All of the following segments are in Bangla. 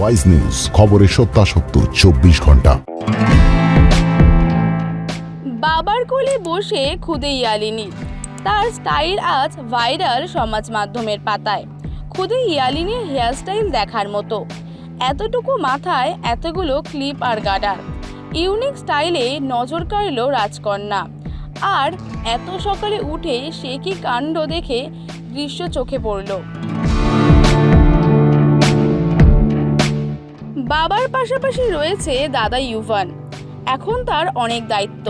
ওয়াইজ নিউজ, খবরের সত্যাসত্য 24 ঘন্টা। বাবার কোলে বসে খুদে ইয়ালিনী, তার স্টাইল আজ ভাইরাল সমাজ মাধ্যমের পাতায়। খুদে ইয়ালিনীর হেয়ারস্টাইল দেখার মতো, এতটুকু মাথায় এতগুলো ক্লিপ আর গার্ডার, ইউনিক স্টাইলে নজর কাড়ল রাজকন্যা। আর এত সকালে উঠে সে কি কাণ্ড দেখে দৃশ্য চোখে পড়ল। বাবার পাশাপাশি রয়েছে দাদা ইউভান। এখন তার অনেক দায়িত্ব,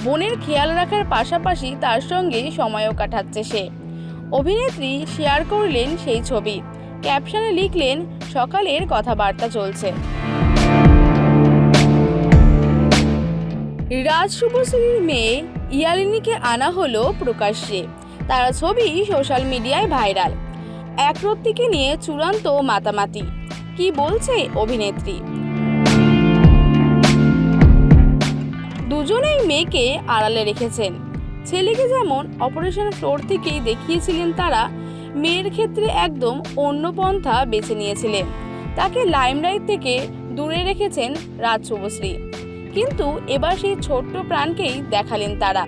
বোনের খেয়াল রাখার পাশাপাশি তার সঙ্গে সময়ও কাটাচ্ছে সে। অভিনেত্রী শেয়ার করলেন সেই ছবি, ক্যাপশনে লিখলেন সকালের কথাবার্তা চলছে। রাজ শুভশ্রীর মেয়ে ইয়ালিনীকে আনা হলো প্রকাশ্যে, তার ছবি সোশ্যাল মিডিয়ায় ভাইরাল। একরত্তিকে নিয়ে চূড়ান্ত মাতামাতি, কি বলছে অভিনেত্রী। দুজনেই মেয়েকে আড়ালে রেখেছেন। ছেলেকে যেমন অপারেশন ফ্লোর থেকেই দেখিয়েছিলেন তারা, মেয়ের ক্ষেত্রে একদম অন্য পন্থা বেছে নিয়েছিলেন। তাকে লাইমলাইট থেকে দূরে রেখেছেন রাজ শুভশ্রী, কিন্তু এবার সেই ছোট্ট প্রাণকেই দেখালেন তারা।